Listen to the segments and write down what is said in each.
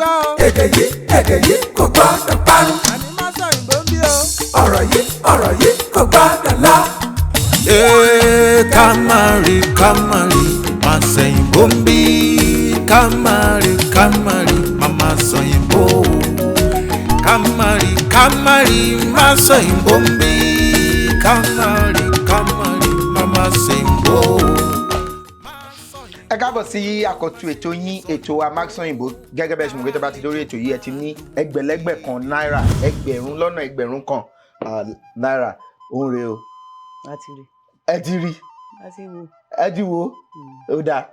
gbọ́ o. èdè yìí kò gbọ́dọ̀ parun. àní Masoyinbo ń bí o. ọ̀rọ̀ yìí kò gbọ́dọ̀ lọ. Kamari Masoyinbo ń bí. Kamari Masoyinbo. Kamari Masoyinbo ń bí. Kamari Masoyinbo. Ẹ káàbọ̀ sí àkọ́tún ètò yín ètò wa Masoyinbo gẹ́gẹ́ bẹ́ẹ̀ ṣe mọ̀ pé tó bá ti lórí ètò yìí ẹ ti ní ẹgbẹ̀lẹ́gbẹ̀ kan náírà ẹgbẹ̀rún lọ́nà ẹgbẹ̀rún kan náírà òun rèé o. láti rí. ẹ ti rí. láti wo. ẹ ti wo. Ó dáa.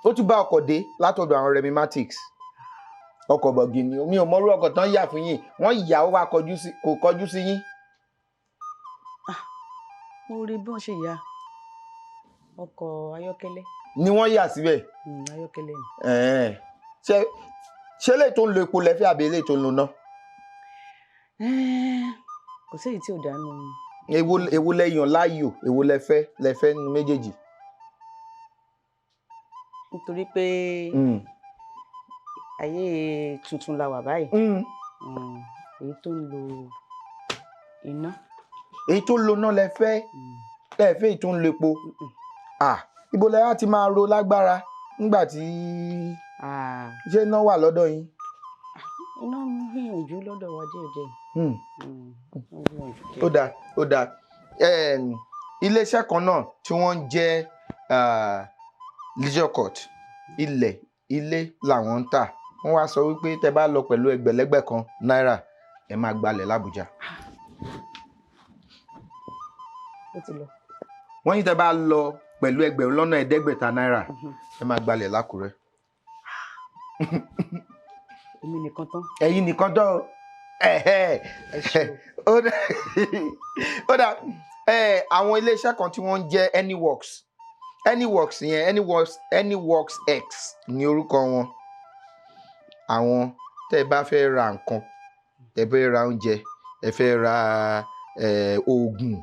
Ó tún bá ọkọ̀ dé látọ̀dọ̀ àwọn Remimatics ọkọ̀ bọ̀gìnì mi ò mọrú ọkọ̀ tán yà fún yín wọ́n yà ó wá kò kọjú sí yín. mo rí bí wọ́n ṣe yà ọkọ̀ ayọ́kẹ́lẹ́. ni wọ́n yà síbẹ̀. ayọ́kẹ́lẹ́ ni. ṣé lè tó ń lo epo lẹ́fẹ́ àbí lè tó ń lo náà. kò sí èyí tí ò dánú. èwo lẹ́yàn láàyò èwo lẹ́fẹ́ nínú méjèèjì. nítorí pé ayé tuntun la wà báyìí. èyí tó ń lo iná. èyí tó ń lo náà lẹ́fẹ́ èyí tó ń lo epo. Ibo lẹ wá ti máa ro lágbára nígbà tí ṣé iná wà lọ́dọ̀ yín. iná ń gbìyànjú lọ́dọ̀ wa díẹ̀díẹ̀. Ó dáa iléeṣẹ́ kan náà tí wọ́n ń jẹ́ leisure court ilé làwọn ń tà wọ́n wá sọ wípé tẹ́ bá lọ pẹ̀lú ẹgbẹ̀lẹ́gbẹ̀ kan náírà ẹ máa gbalẹ̀ l'Àbújá. ó ti lọ. wọ́n ní tẹ́ bá lọ pẹ̀lú ẹgbẹ̀rún lọ́nà ẹ̀ẹ́dẹ́gbẹ̀ta náírà ẹ máa gbalẹ̀ l'Ákúrẹ́. èmi nìkan tán. ẹ̀yin nìkan tán ó dà àwọn iléeṣẹ́ kan tí wọ́n ń jẹ́ Anyworkx yẹn Anyworkx ní orúkọ wọn. àwọn tẹ́ ẹ bá fẹ́ ra nǹkan tẹ́ ẹ fẹ́ ra oúnjẹ ẹ fẹ́ ra oògùn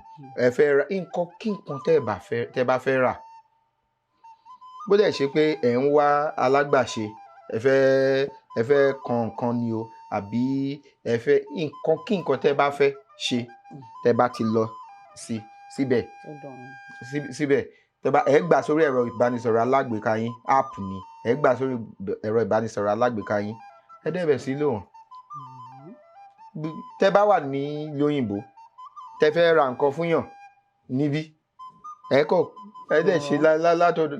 ẹ fẹ́ ra nǹkan kí nǹkan tẹ́ ẹ bá fẹ́ rà bó dẹ̀ ṣe pé ẹ̀ ń wá alágbàṣe ẹ fẹ́ kan nǹkan ni o àbí ẹ fẹ́ nǹkan kí nǹkan tẹ́ ẹ bá fẹ́ ṣe tẹ́ ẹ bá ti lọ síbẹ̀ tẹ́ bá ẹ gbà sórí ẹ̀rọ ìbánisọ̀rọ̀ alágbèéká yín app ni ẹ gbà sórí ẹ̀rọ ìbánisọ̀rọ̀ alágbèéká yín ẹ dẹ̀ sí lò wọ́n. Tẹ́ bá wà ní ìlú òyìnbó tẹ́ fẹ́ ra nǹkan fún yàn níbí ẹ dẹ̀ ṣe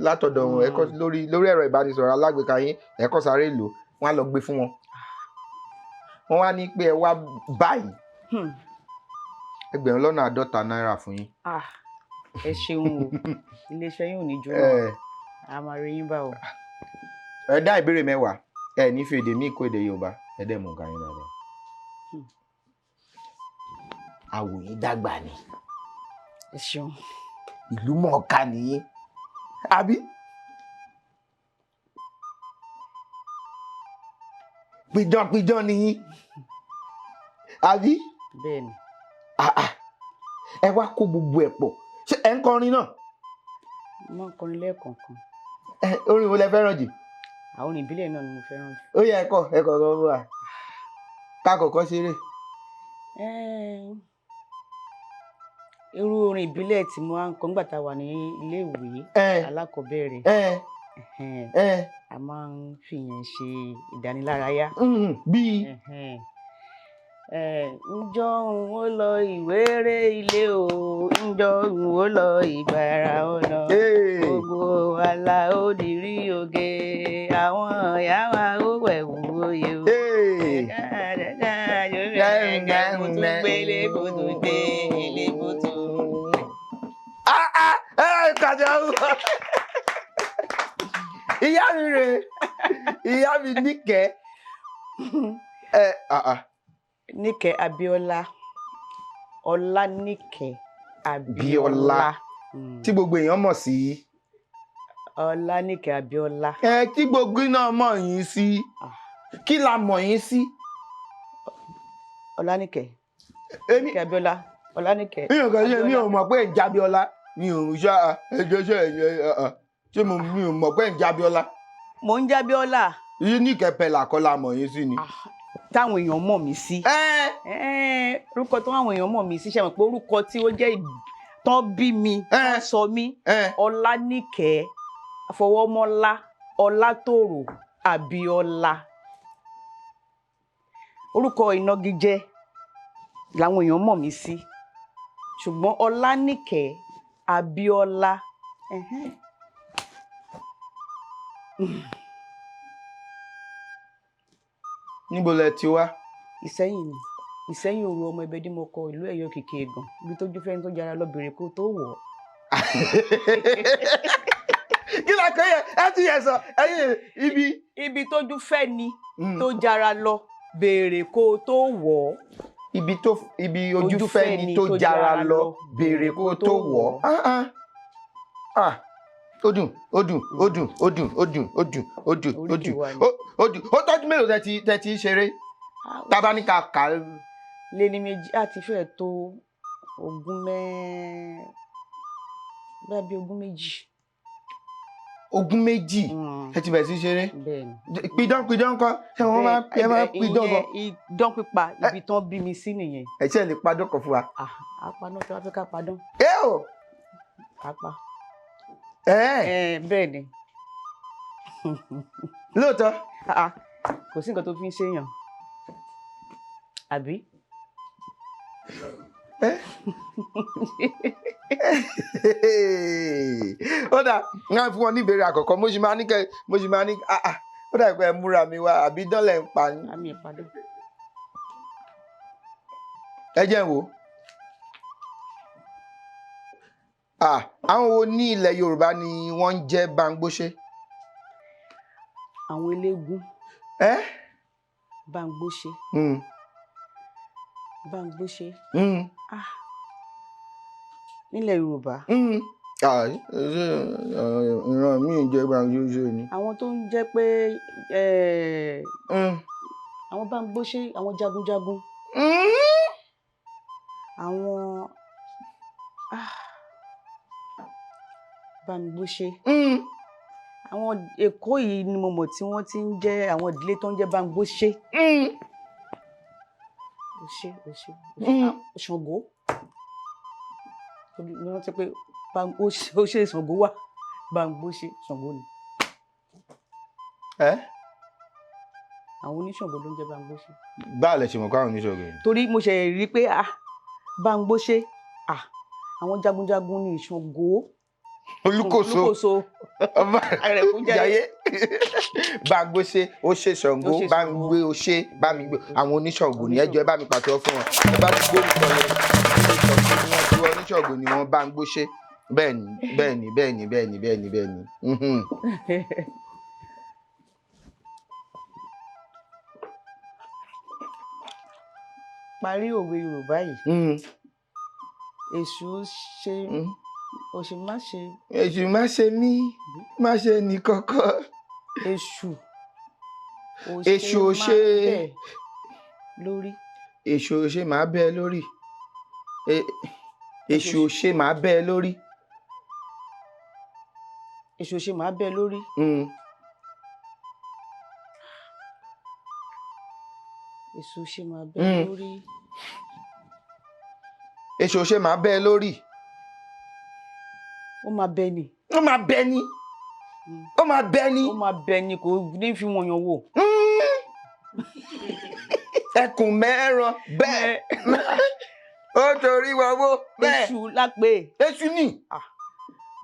látọ̀dọ̀ wọn ẹ kọ́ lórí ẹ̀rọ ìbánisọ̀rọ̀ alágbèéká yín ẹ kọ́ sáré lò wọ́n á lọ gbé fún wọn. wọ́n wá ní pé ẹ wá báyìí ẹgbẹ̀rún lọ́nà 50 náírà fún yín. ẹ ṣeun o iléeṣẹ́ yóò ní jóná a máa rí yín bá o. ẹ dá ìbéèrè 10 ẹ ní fi èdè míì kó èdè Yorùbá ẹ dẹ̀ mọ̀ gàyìn dáadáa. àwòyìn dàgbà ni. ẹ ṣeun. ìlú mọ̀ọ́ká nìyí àbí. pidán nìyí àbí. bẹ́ẹ̀ni. ẹ wá kó gbogbo ẹ̀ pọ̀ ṣé ẹ ń kọrin náà. mo ń kọrin lẹ́ẹ̀kọ̀ọ̀kan. orin wo lẹ fẹ́ràn jù. àwọn orin ìbílẹ̀ náà ni mo fẹ́ràn jù. ó yẹ ẹ̀kọ́ wà ká kọ́kọ́ ṣeré. irú orin ìbílẹ̀ tí mo máa ń kọ nígbà tá a wà ní iléèwé alákọ̀ọ́bẹ̀rẹ̀ a máa ń fìyẹn ṣe ìdánilárayá. bíi. ǹjọ́ n ó lọ ìwéré ilé o ǹjọ́ n ó lọ ìgbàrà ọ̀nà gbogbo àlà ó di rí oge àwọn ìyá wa ó wẹ̀wù oyè o. gbélé bùtù dé ilé bùtù. kàjá ìyá mi rè ìyá mi Níkẹ́. Níkẹ́ Abíọ́lá Ọláníkẹ́ Abíọ́lá tí gbogbo èèyàn mọ̀ sí. Ọláníkẹ́ Abíọ́lá. tí gbogbo náà mọ̀ yín sí kí la mọ̀ yín sí. Ọláníkẹ́ Abíọ́lá Ọláníkẹ́. mi ò mọ̀ pé ń jábíọ́lá mi ò ṣá ẹjọ́ ṣe mi ò mọ̀ pé ń jábíọ́lá. Mo ń jábíọ́lá. Nike Peller kọ́ la mọ̀ yín sí ni. Táwọn èèyàn mọ̀ mí sí. Orúkọ tó àwọn èèyàn mọ̀ mí sí ṣe mọ̀ pé orúkọ tí ó jẹ́ tán bí mi tán sọ mí Ọláníkẹ́ Afọwọ́mọ́lá Ọlátòrò Àbíọ́lá. Orúkọ ìnagijẹ làwọn èèyàn mọ̀ mí sí ṣùgbọ́n Ọláníkẹ́ Àbíọ́lá. Níbo lẹ ti wá? Ìsẹ́yìn ni. Ìsẹ́yìn òru ọmọ ẹbẹ dí mo kọ ìlú Ẹ̀yọ́ kìkì ẹ̀gàn ibi tó jú fẹ́ni tó jara lọ bèrè kó tó wọ̀. Kí la kọ́ yẹ ẹ ti yẹ sọ ẹyin ibi tó jú fẹ́ni tó jara lọ bèrè kó tó wọ̀. Ibi ojú fẹ́ni tó jara lọ bèrè kó tó wọ̀. Ó dùn. Ó tọ́jú mélòó tẹ́ ti ṣeré? Tábà ní ká kà á. Lé ní méjì àti fẹ́ẹ̀ tó bẹ́ẹ̀ bí ogún méjì. Ogún méjì ẹ ti bẹ̀rẹ̀ sí ṣeré? Bẹ́ẹ̀ni. Pidán kọ́ ṣé wọ́n máa pidán gan? Idán pípa ibi tán bí mi sí nìyẹn. Ẹ ṣe lè padán kan fún wa. Àpaná tí wọ́n fẹ́ ká padán. Apá. Bẹ́ẹ̀ ni. Lóòótọ́. Kò sí nǹkan tó fi ń ṣèyàn. Àbí? Ó dà ń fún wọn ní ìbéèrè àkọ́kọ́ mo sì máa ní ó dà pé ẹ múra mi wá àbí dánlẹ̀ ń pa ní. Àmì ìpàdé. Ẹ jẹ́ wò. Àwọn wo ní ilẹ̀ Yorùbá ni wọ́n ń jẹ́ Bámgbóṣé? Àwọn eléégún. Bámgbóṣé. Bámgbóṣé. Nílẹ̀ Yorùbá. Ìran mi ń jẹ́ Bámgbóṣé ni. Àwọn tó ń jẹ́ pé àwọn Bámgbóṣé àwọn jagunjagun. Àwọn Bámgbóṣé. Àwọn Èkó yìí ni mo mọ̀ tí wọ́n ti ń jẹ́ àwọn ìdílé tó ń jẹ́ Bámgbóṣé. Ṣàngó. Mo rántí pé ó ṣe Ṣàngó wà Bámgbóṣé Ṣàngó ni. Àwọn oníṣàngó ló ń jẹ́ Bámgbóṣé. Báà lẹ ṣe mọ̀ káwọn oníṣàngó yìí. Torí mo ṣe rí pé Bámgbóṣé àwọn jagunjagun ní Ṣàngó. Olúkòso ọba Jayé Bámgbóṣé ó ṣe Ṣàngó Bámgbé ó ṣe Bámgbé àwọn oníṣàngó ní ẹjọ́ ẹ bá mi pàtẹ́wọ́ fún wọn. Ẹ bá mi gbórí sọ yẹn oníṣàngó ni wọ́n Bámgbóṣé. Bẹ́ẹ̀ni. Parí òwe Yorùbá yìí. Èṣù ṣe òṣì má ṣe. Èṣù má ṣe mí má ṣe ní kọ́kọ́. Èṣù ò ṣe lórí. Èṣù ò ṣe máa bẹ́ ẹ lórí. Èṣù ò ṣe máa bẹ́ ẹ lórí. Èṣù ò ṣe máa bẹ́ ẹ lórí. Èṣù ò ṣe máa bẹ́ ẹ lórí. Èṣù ò ṣe máa bẹ́ ẹ lórí. Ó máa bẹ́ ni. Ó máa bẹ́ ni. Ó máa bẹ́ ni. Ó máa bẹ́ ni kò ní fi wọ̀n yàn wò. Ẹkùn mẹ́ran bẹ́ẹ̀. Ó torí wa wó bẹ́ẹ̀. Èṣù lápè. Èṣù ni.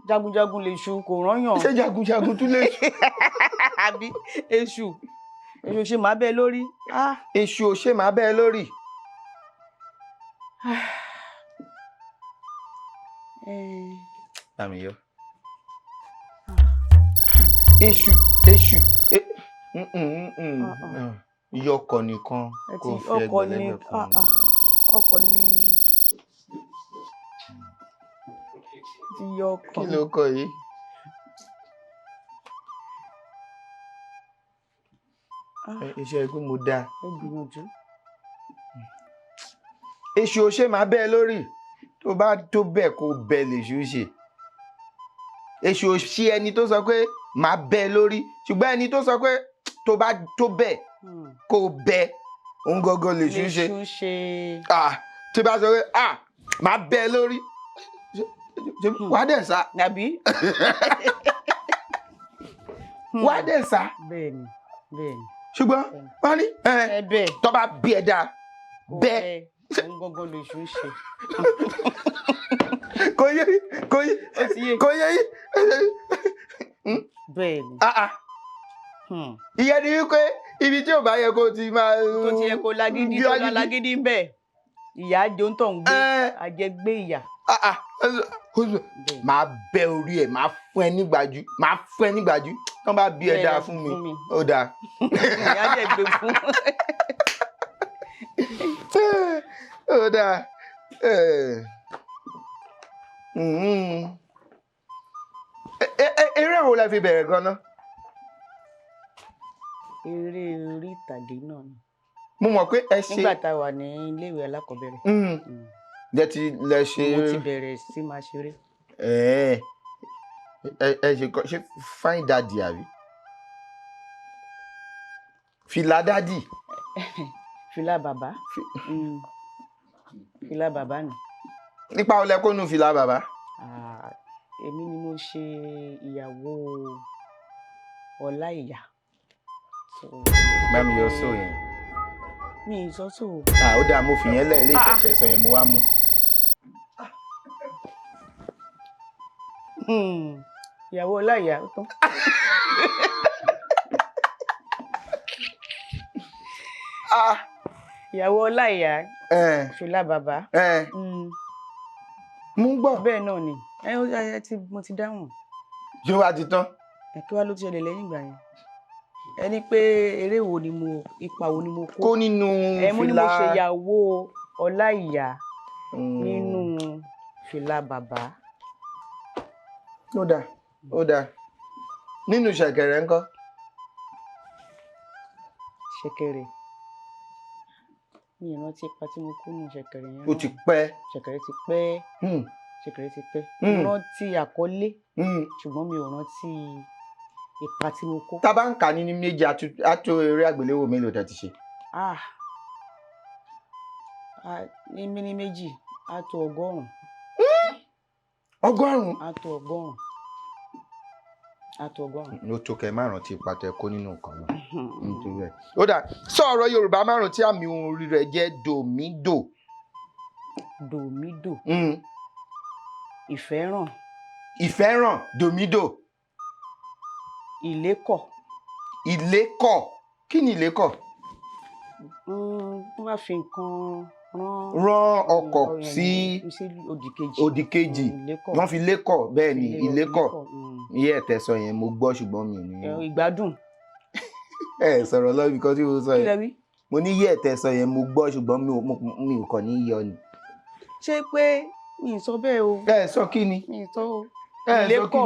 Jagunjagun lè ṣu kò rányàn. Ṣé jagunjagun tún lè ṣu? Àbí èṣù ò ṣe máa bẹ́ ẹ lórí. Èṣù ò ṣe máa bẹ́ ẹ lórí. Àmì yọ. Èṣù yọkọ̀ nìkan kò fi ẹgbẹ̀lẹ́gbẹ̀ kan. Ọkọ̀ ni ti yọ ọkọ̀. Kí ló kọ yìí? Iṣẹ́ ẹgbẹ́ mo dáa. Ẹ gbìyànjú. Èṣù ò ṣe máa bẹ́ ẹ lórí. Tó bá tó bẹ́ẹ̀ kó bẹ́ lèṣù ṣe. Èṣù ò ṣe ẹni tó sọ pé máa bẹ́ ẹ lórí ṣùgbọ́n ẹni tó sọ pé tó bá tó bẹ́ẹ̀ kó bẹ òun gangan lè ṣe tí bá sọ pé máa bẹ lórí wàá dẹ̀ sá àbí wàá dẹ̀ sá bẹ́ẹ̀ni ṣùgbọ́n wọ́n ní tó bá bí ẹ dáa bẹ́ẹ̀ òun gangan lè ṣe kò yé bẹ́ẹ̀ni ìyẹn ni wípé ibi tí ò bá yẹ kó ti máa tó ti yẹ kó lágídí tó lọ lágídí ń bẹ ìyá jò ń tọ̀ ń gbé àjẹgbé ìyà. máa bẹ orí ẹ máa fún ẹ nígbàjú tán bá bí ẹ dáa fún mi ó dáa. ìyá jẹ gbé fún. ó dáa. Eré wo la fi bẹ̀rẹ̀ gan-an? Eré orí ìtàgé náà ni. Mo mọ̀ pé ẹ ṣe. Nígbà tá a wà ní iléèwé alákọ̀ọ́bẹ̀rẹ̀. Lẹ ṣe. Mo ti bẹ̀rẹ̀ sí máa ṣeré. Ẹ ṣe fine daddy àbí? Fìlà daddy. Fìlà bàbá. Fìlà bàbá ni. Nípa olè kó nu fìlà bàbá? Èmi ni mo ṣe ìyàwó Ọláìyá. Bámi yọ sóò yẹn. Mi ì sọ sóò. Ó dáa mo fi yẹn lẹ̀ ilé ìtẹ̀sẹ̀ sọ yẹn mo wá mú. Ìyàwó Ọláìyá ó tán. Ìyàwó Ọláìyá. Fìlà bàbá. Mo ń gbọ́. Bẹ́ẹ̀ náà ni mo ti dáhùn. Ṣé wàá ti tán? Kí wá ló ti ṣẹlẹ̀ lẹ́yìn ìgbà yẹn? Ẹni pé eré wo ni ipa wo ni mo kó? Kó nínú fìlà. Mo ní mo ṣe ìyàwó Ọláìyá nínú fìlà bàbá. Ó dáa. Nínú ṣẹ̀kẹ̀rẹ̀ ńkọ́? Ṣẹ̀kẹ̀rẹ̀. Mi ò rántí ipa tí mo kó nínú ṣẹ̀kẹ̀rẹ̀ yẹn. Ó ti pẹ́. Ṣẹ̀kẹ̀rẹ̀ ti pẹ́. Mo rántí àkọlé ṣùgbọ́n mi ò rántí ipa tí mo kó. Tá bá ń kà ní méjì àtò eré àgbéléwò mélòó tẹ́ ti ṣe? Ní méjì àtò 100. 100? Àtò 100. Ló tó kẹ́ márùn tí ipa tẹ́ kó nínú nǹkan náà. Nítorí ẹ̀. Ó dà sọ ọ̀rọ̀ Yorùbá márùn tí àmì orí rẹ̀ jẹ́ dòmídò. Dòmídò. Ìfẹ́ràn dòmídò. Ìlékọ̀. Kí ni ìlékọ̀? Wọ́n wá fi nǹkan rán ọkọ̀ sí òdìkejì. Wọ́n fi lékọ̀ bẹ́ẹ̀ ni ìlékọ̀. Iye ẹ̀tẹ̀sọ yẹn mo gbọ́ ṣùgbọ́n mi ní. Ìgbádùn. Sọ̀rọ̀ lọ bí kan tí mo sọ yẹn. Mo ní iye ẹ̀tẹ̀sọ yẹn mo gbọ́ ṣùgbọ́n mi ò kàn ní yọ ni. Ṣé pé mi ì sọ bẹ́ẹ̀ o? Sọ kí ni? Mi ì sọ o. Ìlékọ̀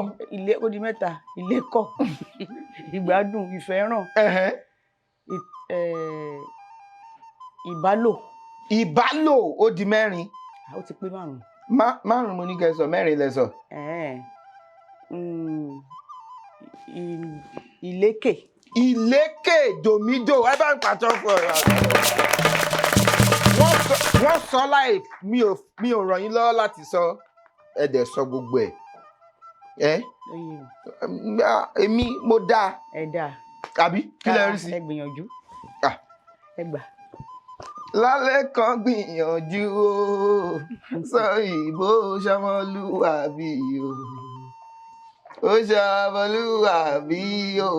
ó di mẹ́ta. Ìlékọ̀ ìgbádùn ìfẹ́ràn ìbálò ó di 4. Ó ti pé 5. 5 mo ní kẹ́ sọ 4 lẹ sọ. Ìlékè dòmídò ẹ bá ń pàtó fún ọ̀rọ̀ wọ́n sọ láì mi ò ràn yín lọ́wọ́ láti sọ ẹ dẹ̀ sọ gbogbo ẹ̀. Èmi mo dáa. Ẹ dáa. Àbí kí lẹ rí sí? Ẹ gbìyànjú. Ẹ gbà. Lálẹ́ kan gbìyànjú o sọ ìbò ṣọmọlúwàbí o ó ṣọmọlúwàbí o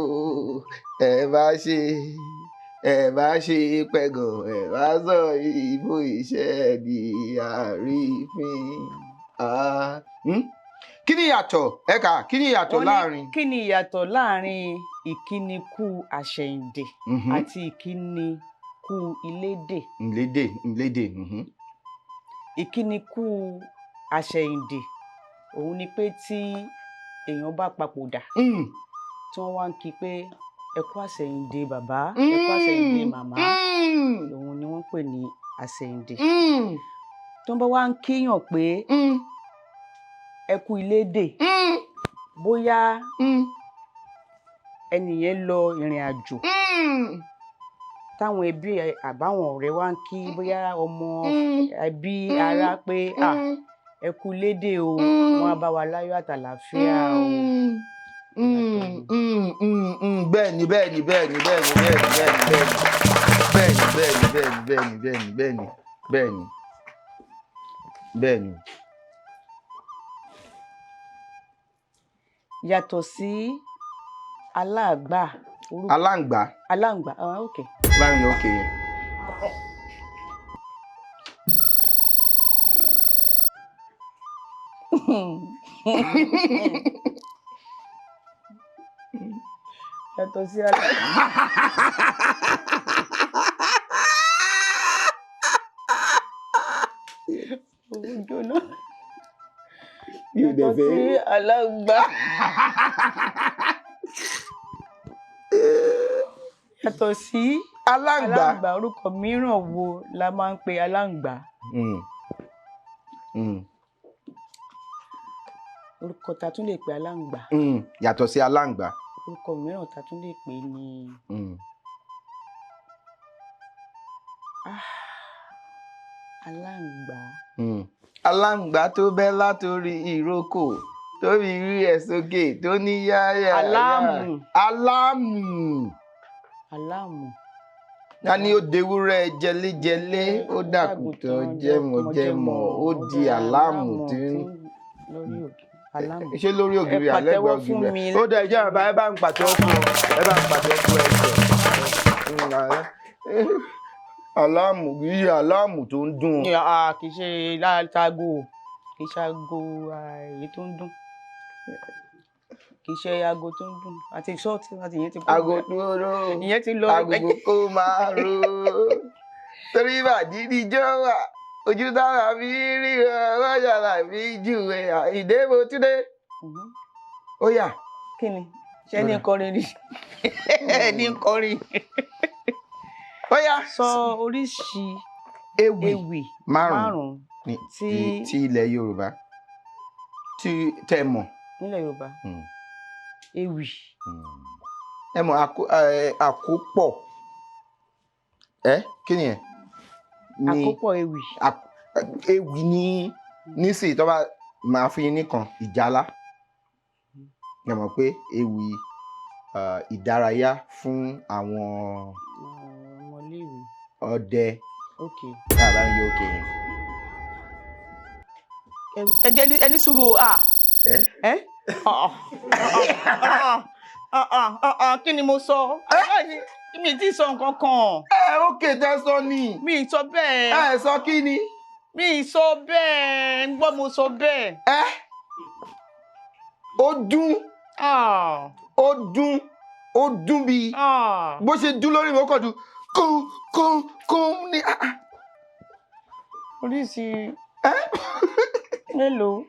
ẹ bá ṣe pẹ̀gàn ẹ bá sọ ìbò iṣẹ́ di àrífín. Kí ni ìyàtọ̀ ẹ̀ka kí ni ìyàtọ̀ láàrin. Kí ni ìyàtọ̀ láàrin ìkínikú àṣẹ̀yìndè àti ìkínikú ìlédè. ìlédè. Ìkínikú àṣẹ̀yìndè òun ni pé tí èèyàn bá papòdà tí wọ́n wá ń kí pé ẹ kú àṣẹ̀yìndè bàbá ẹ kú àṣẹ̀yìndè màmá òun ni wọ́n pè ní àṣẹ̀yìndè. Tó ń bá wá ń kíyàn pé ẹ kú ìlédè bóyá ẹni yẹn lọ ìrìn àjò táwọn ẹbí àbáwọn ọ̀rẹ́ wa ń kí bóyá ọmọ ẹbí ará pé ẹ kú lédè o wọn á bá wa láyọ̀ àtàlàáfíà o. bẹ́ẹ̀ni bẹ́ẹ̀ni bẹ́ẹ̀ni bẹ́ẹ̀ni bẹ́ẹ̀ni bẹ́ẹ̀ni bẹ́ẹ̀ni bẹ́ẹ̀ni bẹ́ẹ̀ni bẹ́ẹ̀ni. Yàtọ̀ sí aláàgbà. Aláǹgbá. Aláǹgbá, ok. Báyìí ok yẹn. Yàtọ̀ sí aláǹgbá. Yàtọ̀ sí aláǹgbá. Yàtọ̀ sí aláǹgbá, orúkọ mìíràn wo la máa ń pe aláǹgbá? Orúkọ ta tún lè pe aláǹgbá. Yàtọ̀ sí aláǹgbá. Orúkọ mìíràn ta tún lè pè ní aláǹgbá. Aláǹgbá tó bẹ́ látòrí ìrókò tó fi rí ẹ̀ sókè tó ní yáyà. Aláàmù. Aláàmù. Aláàmù. Ta ni ó dewúrẹ́ jẹléjẹlé ó dàkùtàn jẹmọ̀jẹmọ̀ ó di aláàmù tí ń. Ṣé lórí ògiri àlẹ́gbẹ̀ẹ́ ògiri ó dẹ̀ jẹ́ àbá ẹ bá ń pàtẹ́wọ́ fún ọ ẹ bá ń pàtẹ́wọ́ fún ẹ. Aláàmù kì í ṣe aláàmù tó ń dún. Kì í ṣe látago, kì í ṣe aago èyí tó ń dún, kì í ṣe aago tó ń dún àti ṣọ́ọ̀tì àti ìyẹn ti kó. Aago tó ró ìyẹn ti lọ. Agogo kó máa ro torí bàdí níjọ́ wà ojú tára fi ríran lọ́jà làbí jù ìdébò túndé. Ó yá. Kí ni ṣé ní kọrin ni ní kọrin. Ó yá. Sọ oríṣi ewì márùn-ún ti ilẹ̀ Yorùbá tí tẹ́ mọ̀. Nílẹ̀ Yorùbá ewì. Ẹ mọ̀ àkópọ̀ kí ni ẹ? Àkópọ̀ ewì. Ewì ní nísìnyí tó bá máa fi nìkan ìjálá. Ẹ mọ̀ pé ewì ìdárayá fún àwọn ọmọléèwé. Ọdẹ. Ok. Bàbá ń yọ òkè yẹn. Ẹni sùúrù kí ni mo sọ? Mi ti sọ nǹkan kan. Ókè tẹ́ sọ ni. Mi sọ bẹ́ẹ̀. Sọ kí ni? Mi sọ bẹ́ẹ̀. ń gbọ́ mo sọ bẹ́ẹ̀. Ó dún. Ó dún. Ó dún bí. Bó ṣe dún lórí mi ó kàn dún kún ní. Oríṣi mélòó?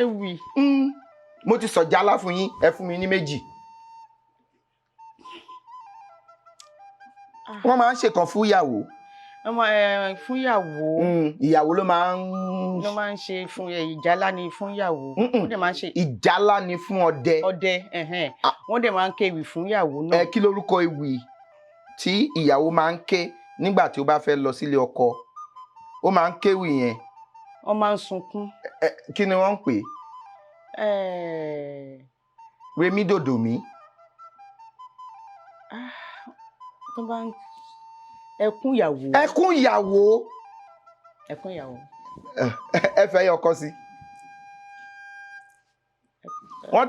Ewì. Mo ti sọ jálá fún yín ẹ fún mi ní méjì. Wọ́n máa ń ṣèkan fún ìyàwó. Fún ìyàwó. Ìyàwó ló máa ń ṣe fún ìjálá ni fún ìyàwó. Wọ́n dẹ̀ máa ń ṣe. Ìjálá ni fún ọdẹ. Ọdẹ wọ́n dẹ̀ máa ń ké ewì fún ìyàwó náà. Kí lorúkọ ewì tí ìyàwó máa ń ké nígbà tí ó bá fẹ́ lọ sílé ọkọ? Ó máa ń kéwì yẹn. Wọ́n máa ń sunkún. Kí ni wọ́n ń pè? Remi dòdòmí. Tó bá ń ẹkún ìyàwó. Ẹkún ìyàwó. Ẹkún ìyàwó. Ẹ fẹ́ yọ ọkọ sí. Wọ́n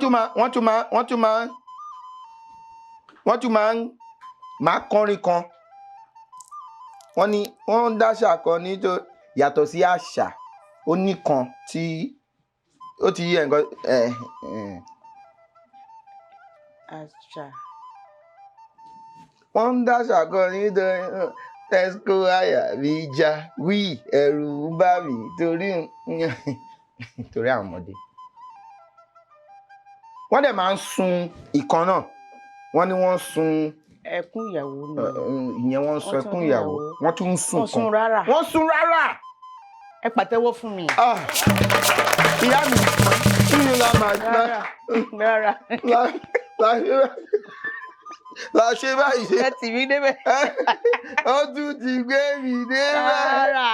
tún máa kọrin kan. Wọ́n ní wọ́n ń dáṣà kan nítorí yàtọ̀ sí àṣà ó nìkan tí ó ti yẹ nǹkan. Àṣà. Wọ́n ń dáṣà kan nítorí tẹ́síkò àyà mi já wí ẹ̀rù ń bà mí torí àwọn ọmọdé. Wọ́n dẹ̀ máa ń sun ìkan náà. Wọ́n ní wọ́n sun ẹkún ìyàwó ni. Ìyẹn wọ́n sun ẹkún ìyàwó. Wọ́n tún ń sun kan. Wọ́n sun rárá. Wọ́n sun rárá. Ẹ pàtẹ́wọ́ fún mi. ìyá mi kí ni la máa rárá la ṣe báyìí ṣe. ẹ tì mí débẹ̀. ó tún ti gbé mi débẹ̀. rárá.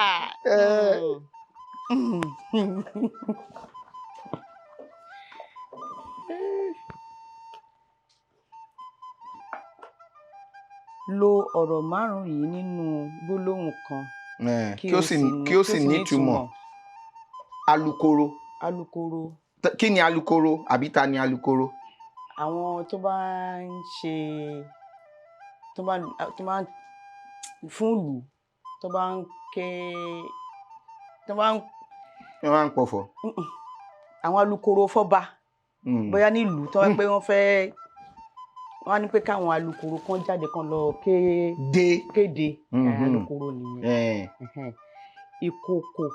Lo ọ̀rọ̀ márùn-ún yìí nínú gbólóhùn kan kí ó sì nítumọ̀. Alukoro. Alukoro. Kí ni alukoro àbí ta ni alukoro? Àwọn tó bá ń ṣe tó bá ń fún ìlú tó bá ń ké tó bá ń. Wọ́n máa ń pọ̀fọ̀. Àwọn alukoro fọ́ba bóyá nílùú tó wá pé wọ́n fẹ́ wọ́n á ní pé káwọn alukoro kan jáde kan lọ kéde alukoro nìyẹn. Ìkòkò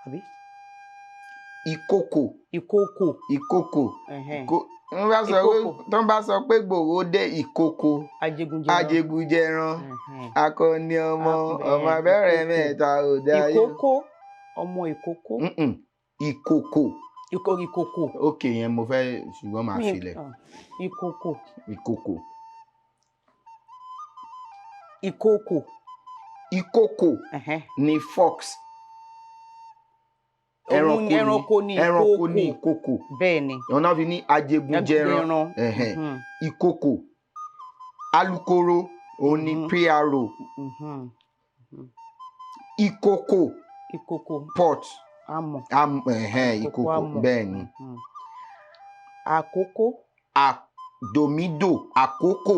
àbí. Ìkòkò. Ìkòkò. Wọ́n bá sọ pé Gbòho dé ìkòkò ajégunjẹran akọni ọmọ abẹ́rẹ́ mẹ́ta ò dáyé. Ìkòkò ọmọ ìkòkò. Ìkòkò. Ìkòkò. Ok yẹn mo fẹ́ ṣùgbọ́n màá filẹ̀. Ìkòkò. Ìkòkò. Ìkòkò. Ìkòkò ni fox. Ẹranko ni ìkòkò. Bẹ́ẹ̀ni. Ọ̀nà fi ní ajégunjẹran. Ìkòkò. Alukoro òun ni PRO. Ìkòkò. Pot. Amọ̀. Ìkòkò bẹ́ẹ̀ni. Àkókò. Domido àkókò.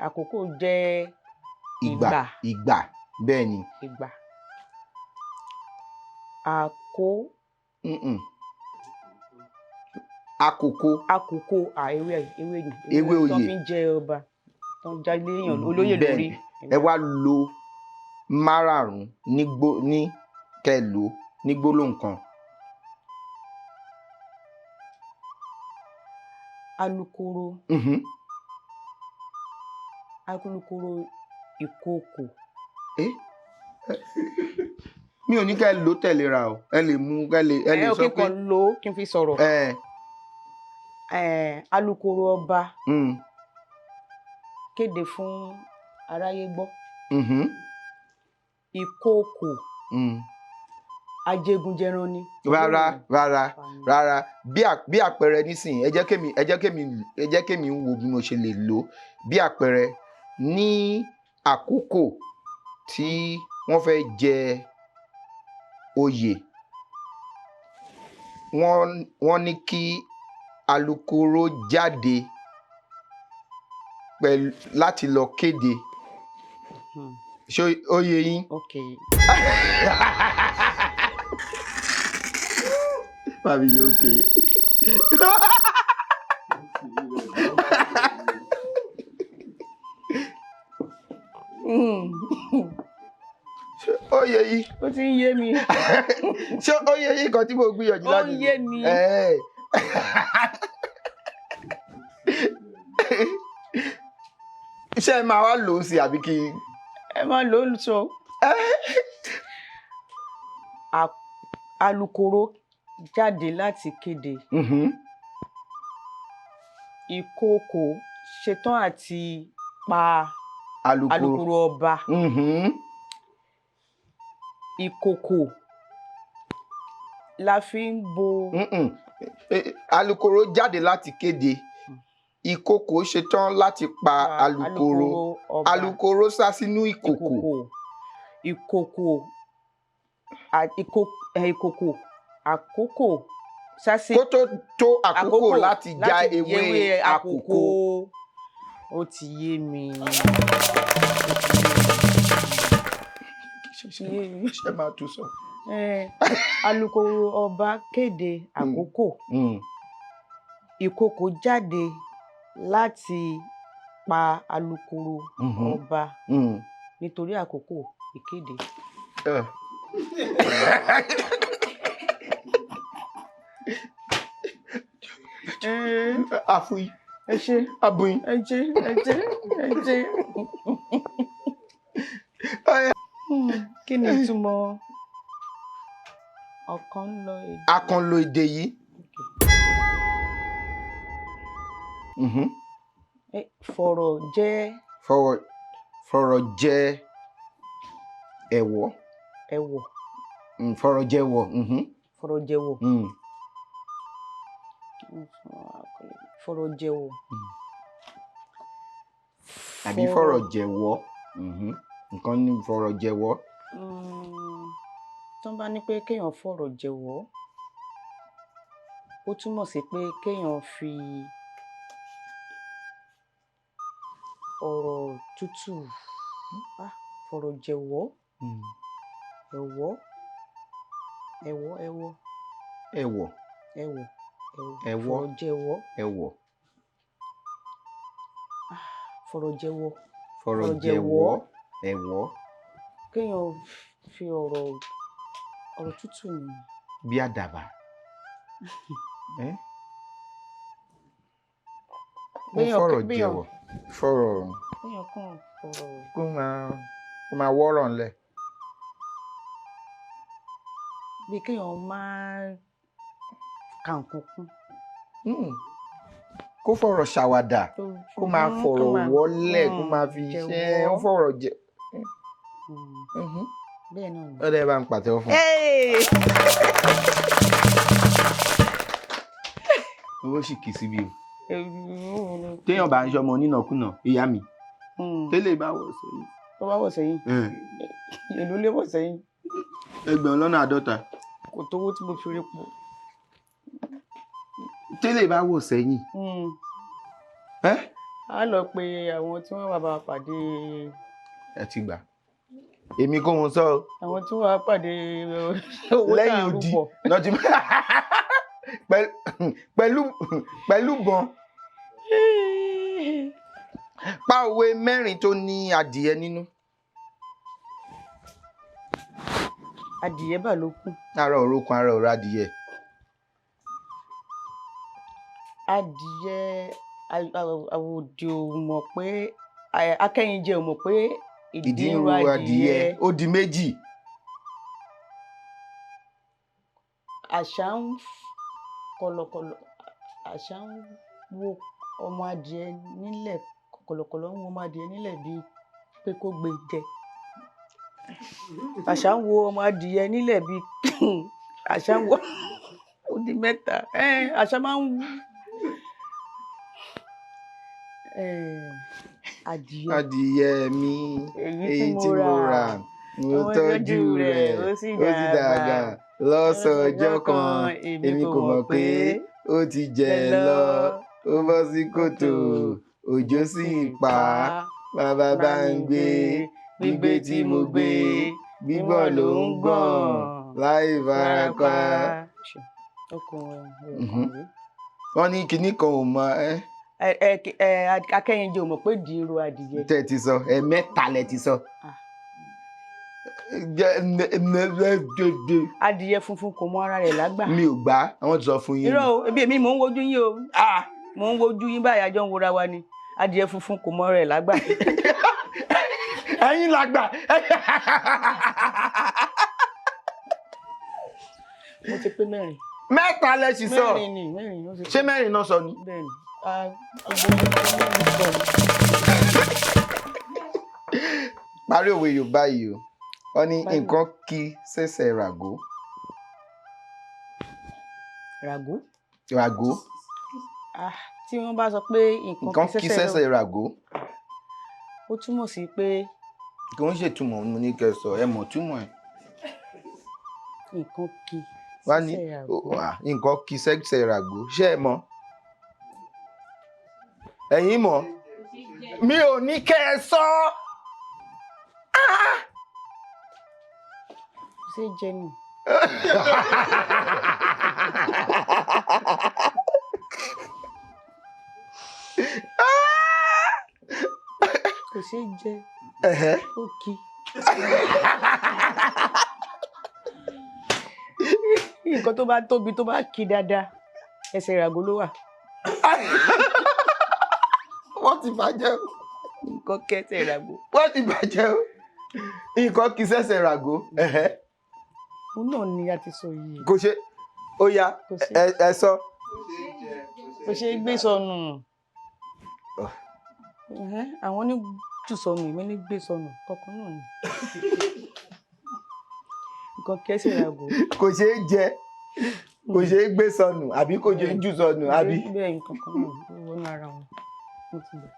Àkókò jẹ́ ìgbà bẹ́ẹ̀ni. Ìgbà. Àkókò. Ewé oyè tó fi ń jẹ ọba tó ń jáde èèyàn olóyè lórí. Ẹ wá lo márààrún ní kẹlò ní gbólóhùn kan. Alukoro. Alukoro ìkòkò. Mi ò ní ká ẹ lò tẹ̀léra o. Ẹ lè mú ẹ lè sọ pé. Ẹ kàn lò kí n fi sọ̀rọ̀. Alukoro ọba kéde fún aráyé gbọ́. Ìkòkò ajégunjẹran ni. Rárá bí àpẹẹrẹ nísìnyí ẹ jẹ́ kémi ń wo bí mo ṣe lè lò bí àpẹẹrẹ ní àkókò tí wọ́n fẹ́ jẹ oyè wọ́n ní kí alukoro jáde láti lọ kéde. Ṣé ó yé yín? Okay. Màmí yóò ké. Ó yé yín. Ó ti ń yé mi. Ṣé ó yé yín kan tí mo gbìyànjú láti. Ó yé mi. Ṣé ẹ máa wá lò ó sí àbí kí. Ẹ máa lò ó sọ. Alukoro jáde láti kéde. Ìkòkò ṣetán àti pa alukoro ọba. Ìkòkò la fi ń bo. Alukoro jáde láti kéde. Ìkòkò ṣetán láti pa alukoro. Alukoro sá sínú ìkòkò. Ìkòkò àkókò sásì. Kó tó àkókò láti já ewé àkókò. Ó ti yé mi. Ṣé máa tún sọ. Alukoro ọba kéde àkókò. Ìkòkò jáde láti pa alukoro ọba nítorí àkókò ìkéde. Àfúyí. Ẹ ṣé. Àbúyí. Ẹ ṣé. Kí ni ìtumọ̀ ọ̀kan ń lọ èdè. Àkànlò èdè yìí. Fọ̀rọ̀ jẹ́. Fọ̀rọ̀ jẹ́ ẹ̀wọ̀. Ẹ̀wọ̀. Fọ̀rọ̀ jẹ́wọ̀. Fọ̀rọ̀ jẹ́wọ̀. Fọ̀rọ̀ jẹ́wọ̀. Àbí fọ̀rọ̀ jẹ́wọ́. Nǹkan ní fọ̀rọ̀ jẹ́wọ́. Tó bá ní pé kéèyàn fọ̀rọ̀ jẹ́wọ́, ó túmọ̀ sí pé kéèyàn fi ọ̀rọ̀ tútù fọ̀rọ̀ jẹ́wọ́. Ẹ̀wọ̀. Fọ̀rọ̀ jẹ́wọ́. Ẹ̀wọ̀. Fọ̀rọ̀ jẹ́wọ́. Fọ̀rọ̀ jẹ́wọ́. Ẹ̀wọ̀. Kéèyàn fi ọ̀rọ̀ tútù ni. Bí àdàbà. Fọ̀rọ̀ jẹ́wọ́. Fọ̀rọ̀. Kéèyàn kàn fọ̀rọ̀. Kó máa wọ́rọ̀ ńlẹ̀. Bí kéèyàn máa ka nǹkan kún. Kó fọ̀rọ̀ ṣàwàdà. Kó máa fọ̀rọ̀ wọ́lẹ̀. Kó máa fi iṣẹ́. Ó fọ̀rọ̀ jẹ. Bẹ́ẹ̀ náà ni. Ó dẹ́ bá ń pàtẹ́wọ́ fún un. Owó sì kì í síbi o. Téèyàn bá ń ṣọmọ onínàkúnà ìyá mi. Tẹ́lẹ̀ bá wọ̀ sẹ́yìn. Tó bá wọ̀ sẹ́yìn. Èló lé wọ̀ sẹ́yìn. 50,000. Kò tówó tí mo fi rí pọ̀. Tẹ́lẹ̀ bá wọ̀ sẹ́yìn. A lọ pe àwọn tí wọ́n wá bá pàdé. Ẹ ti gbà. Èmi kò wọ́n sọ. Àwọn tí wọ́n wá pàdé owó tá à ń rúbọ̀. Pẹ̀lú bọn. Pa òwe mẹ́rin tó ní adìẹ nínú. Adìẹ bà lókun. Ara òrókun, ara òrò adìẹ. Adìẹ àwòdì ò mọ̀ pé akẹ́yìnjẹ ò mọ̀ pé ìdí ń ro adìẹ. Ó di méjì. Àṣà ń kọ̀lọ̀kọ̀lọ̀. Àṣà ń wo ọmọ adìẹ nílẹ̀. Kọ̀lọ̀kọ̀lọ̀ ń wo ọmọ adìẹ nílẹ̀ bíi pé kó gbé jẹ. Àṣà ń wo ọmọ adìẹ nílẹ̀ bíi àṣà ń wo ó di mẹ́ta. Àṣà máa ń adìẹ mi èyí tí mo rà mo tọ́jú rẹ̀ ó sì dàgbà lọ́sàn-án ọjọ́ kan èmi kò mọ̀ pé ó ti jẹ lọ ó bọ́ sí kòtò òjò sì pa bàbá bá ń gbé gbígbé tí mo gbé gbígbọ̀n ló ń gbọ̀n láì farapa. Wọ́n ní kinní kan ò mọ akẹ́yìnjẹ ò mọ̀ pé di ro adìyẹ. Tẹ́ ti sọ mẹ́ta lẹ ti sọ. Adìyẹ funfun kò mọ ara rẹ̀ lágbà. Mi ò gbà àwọn ti sọ fún yín. Irọ́ o ebi èmi mò ń wojú yín o. Mò ń wojú yín báyìí àjọ ń wora wa ni. Adìyẹ funfun kò mọ ara rẹ̀ lágbà. Ẹ̀yin lágbà. Mo ti pé mẹ́rin. Mẹ́ta lẹ sì sọ. Mẹ́rin ló ti pé. Ṣé mẹ́rin náà sọ ni? Bẹ́ẹ̀ni. Parí òwe Yorùbá yìí o. Wọ́n ní nǹkan kí sẹ́sẹ̀ ràgó. Ràgó? Ràgó. Tí wọ́n bá sọ pé nǹkan kí sẹ́sẹ̀ ràgó. Ó túmọ̀ sí pé. Kí wọ́n ṣètumọ̀ mo ní kẹ́ sọ ẹ mọ̀ túmọ̀ ẹ̀. Nǹkan kí sẹ́sẹ̀ ràgó. Nǹkan kí sẹ́sẹ̀ ràgó. Ṣé ẹ mọ̀? Ẹ̀yin mọ̀? Mi ò ní kẹ́ ẹ sọ. Ṣé jẹ ni? Kò ṣe jẹ. Ó kí. Nǹkan tó bá tóbi tó bá kí dáadáa ẹsẹ̀ ìràgó ló wà. Wọ́n ti bàjẹ́ o. Nǹkan kẹsẹ̀ ìràgó. Wọ́n ti bàjẹ́ o. Nǹkan kí sẹ́sẹ̀ ìràgó. òun náà ni a ti sọ yìí. kò ṣe ó yá ẹ sọ. kò ṣe gbé sọnù. àwọn ní jù sọnù èmi ní gbé sọnù kọ̀ọ̀kan náà ni. nǹkan kẹ́sì ìràgò. kò ṣe é jẹ kò ṣe é gbé sọnù àbí kò ṣe é jù sọnù àbí. bẹ́ẹ̀ nǹkan kan náà ó wọnú ara wọn mo ti bẹ̀.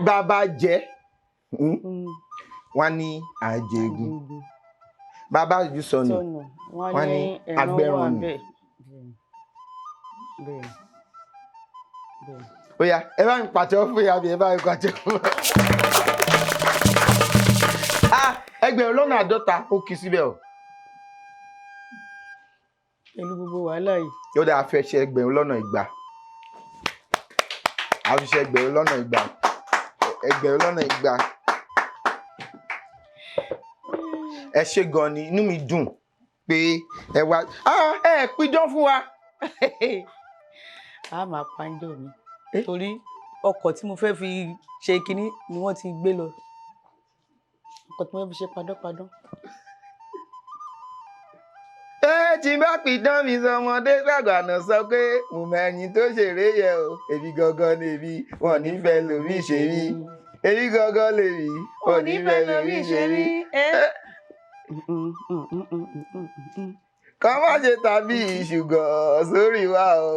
bàbá jẹ wọn ní àjẹgùn bàbá jù sọnù wọn ní agbẹrun nù. ó yá ẹ bá mi pàtẹ́wọ́ fún ìyá mi ẹ bá mi pàtẹ́wọ́ fún ẹgbẹ̀rún lọ́nà àádọ́ta ó kì í síbẹ̀ o. pẹ̀lú gbogbo wàhálà yìí. yóò dáa fẹ́ ṣe ẹgbẹ̀rún lọ́nà igba a fi ṣe ẹgbẹ̀rún lọ́nà igba ẹgbẹ̀rún lọ́nà igba. ẹ ṣé gan ni inú mi dùn pé ẹ wá ẹ pidán fún wa. a máa panjọ mi torí ọkọ̀ tí mo fẹ́ fi ṣe kinní ni wọ́n ti gbé lọ ọkọ̀ tí mo fẹ́ fi ṣe padọ́padọ́. tí bá pidán mi sọmọdé gbàgbàna sọ pé mo mẹ́ni tó ṣeré yẹ o èmi gangan lèmi wọn nífẹ̀ẹ́ lómi ṣe rí èmi gangan lèmi wọn nífẹ̀ẹ́ lómi ṣe rí. kọ́ má ṣe tàbí ṣùgbọ́n sórí wa o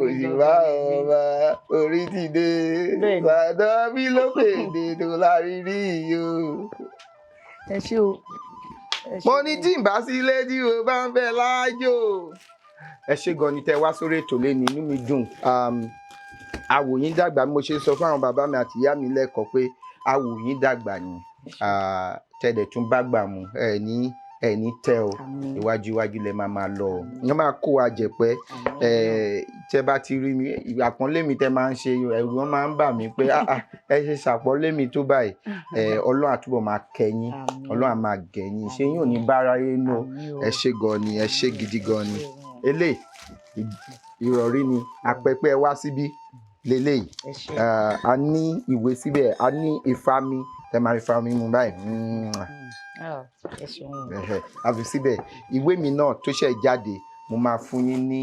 òṣìwà ọba orí ti dé gbàdọ́ bí ló pèdè tó lárí rí o. ẹ ṣé o. mo ní tí n bá sílé tí o bá ń bẹ láàjò. ẹ ṣé gan ni tẹ wá sórí ètò lẹ́nu inú mi dùn. àwòyìn dàgbà mo ṣe sọ fún àwọn bàbá mi àti ìyá mi lẹ́kọ̀ọ́ pé àwòyìn dàgbà ni tẹ̀dẹ̀ tún bá gbà mú ẹ ní tẹ o iwájú iwájú lẹ máa lọ o wọn máa kó wa jẹpẹ tẹ bá ti rí mi àpọ́nlé mi tẹ máa ń ṣe ẹ̀rù wọn máa ń bà mí pé ẹ ṣe ṣàpọ́nlé mi tó báyìí Ọlọ́run àtúbọ̀ máa kẹ́yìn Ọlọ́run á máa gẹ̀yìn ṣé yín ò ní bára yé nù ẹ ṣé gan ni ẹ ṣé gidi gan ni eléyìí ìrọ̀rí ni àpẹpẹ wá síbí leléyìí a ní ìwé síbẹ̀ a ní ìfami tẹ máa fi fami mu báyìí àfi síbẹ̀ ìwé mi náà tó ṣe jáde mo máa fún yín ní.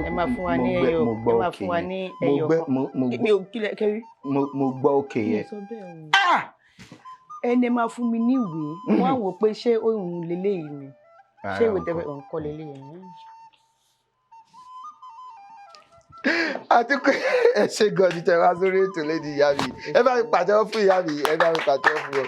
ẹ máa fún wa ní ẹyọ ẹ máa fún wa ní ẹyọ kan mi ò kílẹ̀ kẹ́rí. mo gbọ́ òkè yẹn. ẹni máa fún mi ní ìwé wọn á wò pé ṣé òun lélẹ́yìí ni ṣé ìwé tẹ́fẹ́ òun kọ́ lélẹ́yìí. àti pé ẹ ṣé gan ni tẹ wá sórí ètò lẹ́ni ìyá mi ẹ bá mi pàtẹ́wọ́ fún ìyá mi ẹ bá mi pàtẹ́wọ́ fún ọ.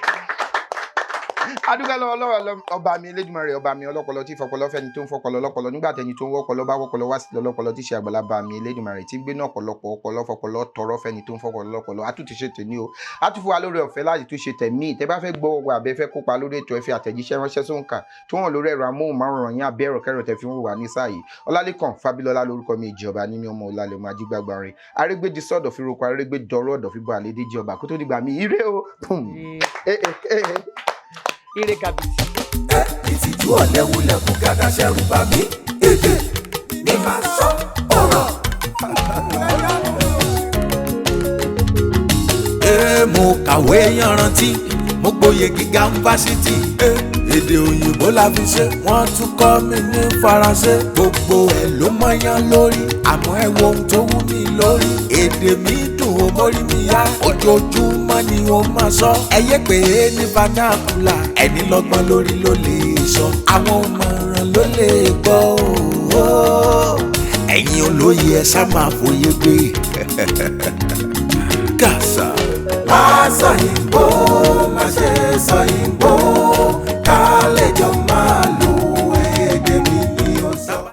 adúgbò lọ́wọ́ ọba mi Elédùmarè ọba mi ọlọ́pọlọ tí fọpọlọ fẹ́ni tó ń fọpọlọ lọ́pọlọ nígbà tẹni tó ń wọ́pọlọ bá wọ́pọlọ wá sí lọ́pọlọ tí ṣe àgbàlagbà mi Elédùmarè tí ń gbé náà ọ̀pọ̀lọpọ̀ ọpọlọ fọpọlọ tọrọ fẹ́ni tó ń fọpọlọ lọ́pọlọ àtúntì ṣe tèmi o àtúfù wa lórí ọ̀fẹ́ láti tún ṣe tẹ̀mí tẹ bá fẹ́ gbọ́ ọgbà abẹ fẹ́ kópa lórí ètò ẹ̀fẹ́ àtẹ̀jíṣẹ́ ránṣẹ́ sóǹkà tó hàn lórí ẹ̀rọ amóhùnmáwòrán yín abẹ́ ẹ̀rọ kẹrọ tẹ fi ń wà ní sáà yìí Ọlálékàn Fábílọ́lá lórúkọ mi ìjọba nínú ọmọ Ọlálẹ̀ ọmọ ajígbàgbà rìn arégbèdì sọ́dọ̀ fi roko arégbèdì dọ̀rọ̀ ọ̀dọ̀ fi bọ̀ àlédè jọba kó tó dìgbà mi ire o. ire kàbìtì. ìtìjú ọ̀lẹ́wulẹ̀ kú gàdá ṣẹ́rù bà mí èdè ní máa sọ ọ̀rọ̀. mo kàwé yanrantí mo gboyè gíga fásitì èdè òyìnbó la fi ṣe wọ́n tún kọ́ mi ní faransé gbogbo ẹ̀ ló mọyán lórí àmọ́ ẹ wo ohun tó wú mi lórí èdè mi dùn ó mórí mi yá ojoojúmọ́ ni ó máa sọ ẹyẹ pé ní vernacular ẹni lọ́gbọ́n lórí ló lè sọ àwọn ọmọràn ló lè gbọ́ ẹ̀yin olóye ẹ sá máa fòye gbé kàṣà. Masoyinbo.